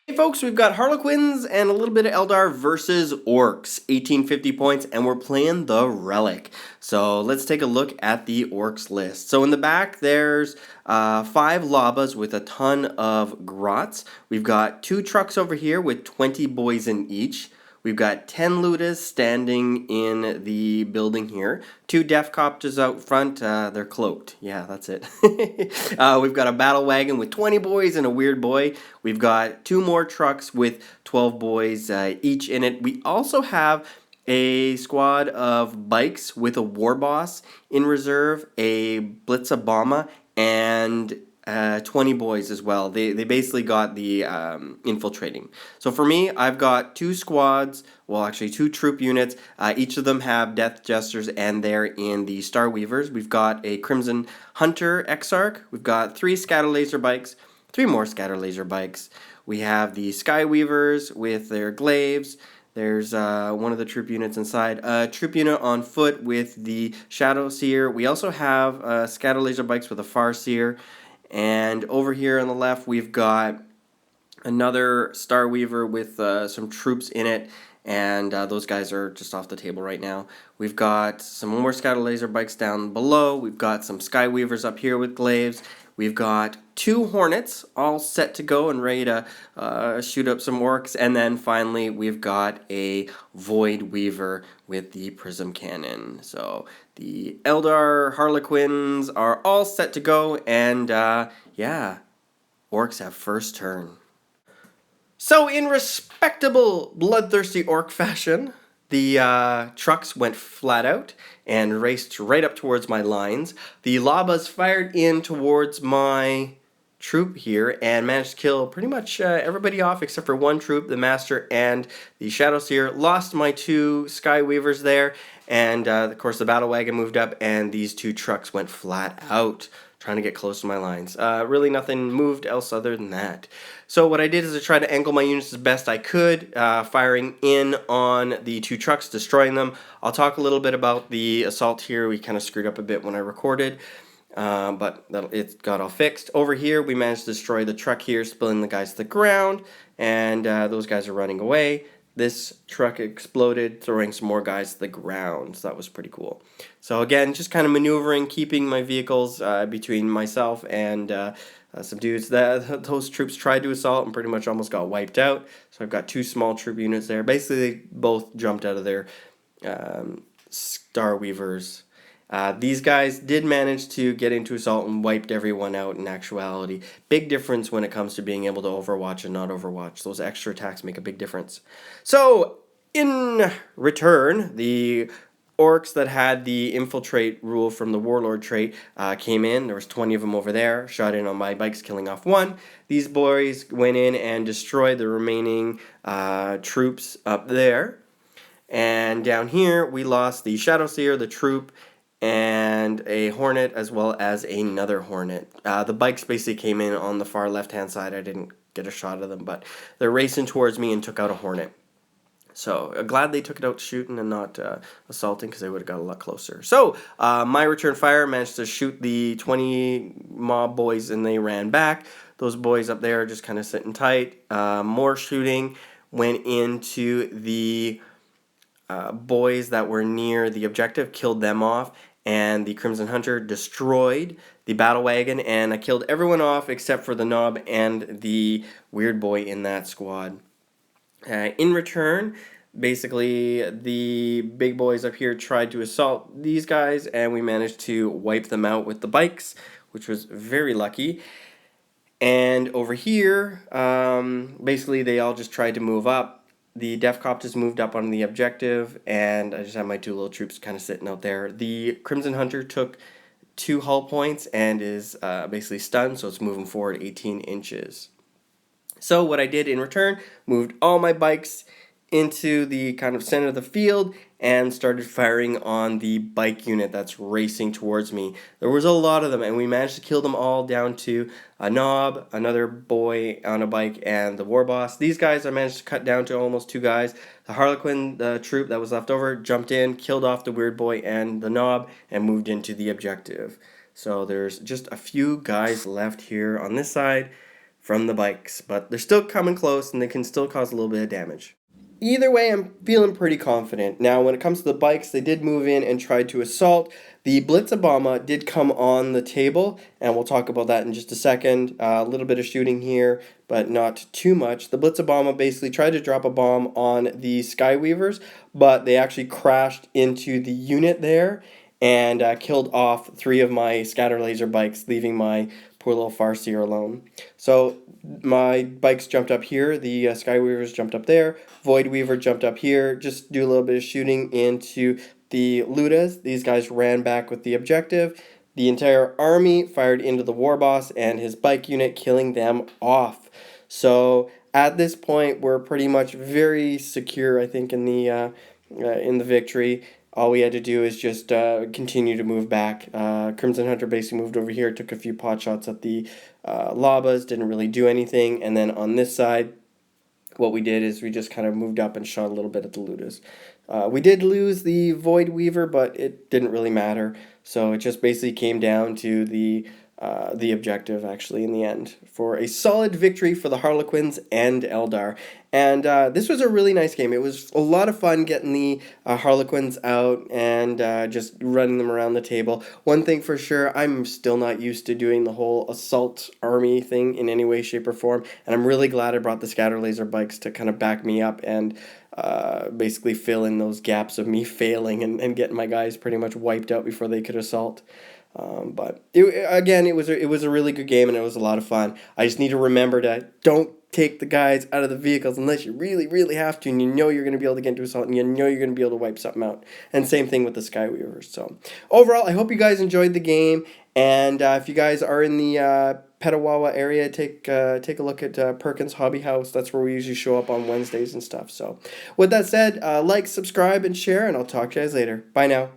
Hey folks, we've got Harlequins and a little bit of Eldar versus Orks, 1850 points, and we're playing the relic. So let's take a look at the Orks list. So in the back, there's 5 Labas with a ton of Grots. We've got 2 trucks over here with 20 boys in each. We've got 10 Ludas standing in the building here. 2 Death Copters out front. They're cloaked. Yeah, that's it. We've got a battle wagon with 20 boys and a weird boy. We've got 2 more trucks with 12 boys each in it. We also have a squad of bikes with a war boss in reserve, a Blitzabama, and 20 boys as well. They basically got the infiltrating. So for me, I've got 2 squads, well actually 2 troop units. Each of them have Death Jesters and they're in the Star Weavers. We've got a Crimson Hunter Exarch. We've got 3 Scatter Laser bikes, 3 more Scatter Laser bikes. We have the Sky Weavers with their glaives. There's one of the troop units inside. A troop unit on foot with the Shadow Seer. We also have Scatter Laser bikes with a Farseer. And over here on the left, we've got another Star Weaver with some troops in it. And those guys are just off the table right now. We've got some more Scatter Laser bikes down below. We've got some Sky Weavers up here with glaives. We've got 2 Hornets all set to go and ready to shoot up some Orks. And then finally, we've got a Void Weaver with the Prism Cannon. So the Eldar Harlequins are all set to go. And yeah, Orks have first turn. So in respectable bloodthirsty orc fashion, the trucks went flat out and raced right up towards my lines. The Labas fired in towards my troop here and managed to kill pretty much everybody off except for 1 troop, the Master and the Shadow Seer. Lost my 2 Sky Weavers there, and of course the Battle Wagon moved up and these 2 trucks went flat out, trying to get close to my lines. Really nothing moved else other than that. So what I did is I tried to angle my units as best I could, firing in on the 2 trucks, destroying them. I'll talk a little bit about the assault here. We kind of screwed up a bit when I recorded, but it got all fixed. Over here, we managed to destroy the truck here, spilling the guys to the ground, and those guys are running away. This truck exploded, throwing some more guys to the ground. So that was pretty cool. So again, just kind of maneuvering, keeping my vehicles between myself and some dudes. Those troops tried to assault and pretty much almost got wiped out. So I've got 2 small troop units there. Basically, they both jumped out of their Star Weavers. These guys did manage to get into assault and wiped everyone out in actuality. Big difference when it comes to being able to overwatch and not overwatch. Those extra attacks make a big difference. So, in return, the Orks that had the infiltrate rule from the Warlord trait came in. There was 20 of them over there, shot in on my bikes, killing off 1. These boys went in and destroyed the remaining troops up there. And down here, we lost the Shadow Seer, the troop, and a Hornet as well as another Hornet. The bikes basically came in on the far left-hand side. I didn't get a shot of them, but they're racing towards me and took out a Hornet. So glad they took it out shooting and not assaulting, because they would have got a lot closer. So my return fire managed to shoot the 20 mob boys and they ran back. Those boys up there are just kind of sitting tight. More shooting went into the boys that were near the objective, killed them off, and the Crimson Hunter destroyed the battle wagon, and I killed everyone off except for the Knob and the weird boy in that squad. In return, basically the big boys up here tried to assault these guys, and we managed to wipe them out with the bikes, which was very lucky. And over here, basically they all just tried to move up. The Death Copters moved up on the objective, and I just had my 2 little troops kind of sitting out there. The Crimson Hunter took 2 hull points and is basically stunned, so it's moving forward 18 inches. So what I did in return, moved all my bikes into the kind of center of the field and started firing on the bike unit that's racing towards me. There was a lot of them, and we managed to kill them all down to a Knob, another boy on a bike, and the war boss. These guys I managed to cut down to almost 2 guys. The Harlequin troop that was left over jumped in, killed off the weird boy and the Knob, and moved into the objective. So there's just a few guys left here on this side from the bikes, but they're still coming close and they can still cause a little bit of damage. Either way, I'm feeling pretty confident. Now, when it comes to the bikes, they did move in and tried to assault. The Blitzabomber did come on the table, and we'll talk about that in just a second. A little bit of shooting here, but not too much. The Blitzabomber basically tried to drop a bomb on the Skyweavers, but they actually crashed into the unit there and killed off 3 of my scatter laser bikes, leaving my poor little Farseer alone. So my bikes jumped up here, the Skyweavers jumped up there, Void Weaver jumped up here, just do a little bit of shooting into the Ludas. These guys ran back with the objective. The entire army fired into the war boss and his bike unit, killing them off. So at this point, we're pretty much very secure, I think, in the victory. All we had to do is just continue to move back. Crimson Hunter basically moved over here, took a few pot shots at the Labas, didn't really do anything. And then on this side, what we did is we just kind of moved up and shot a little bit at the Ludas. We did lose the Void Weaver, but it didn't really matter. So it just basically came down to the objective, actually, in the end, for a solid victory for the Harlequins and Eldar. And this was a really nice game. It was a lot of fun getting the Harlequins out and just running them around the table. One thing for sure, I'm still not used to doing the whole assault army thing in any way, shape, or form. And I'm really glad I brought the scatter laser bikes to kind of back me up and basically fill in those gaps of me failing and getting my guys pretty much wiped out before they could assault. But it was a really good game and it was a lot of fun. I just need to remember to don't take the guys out of the vehicles unless you really, really have to, and you know you're going to be able to get into assault and you know you're going to be able to wipe something out. And same thing with the Skyweavers. So overall, I hope you guys enjoyed the game. And if you guys are in the Petawawa area, take a look at Perkins Hobby House. That's where we usually show up on Wednesdays and stuff. So with that said, like, subscribe, and share, and I'll talk to you guys later. Bye now.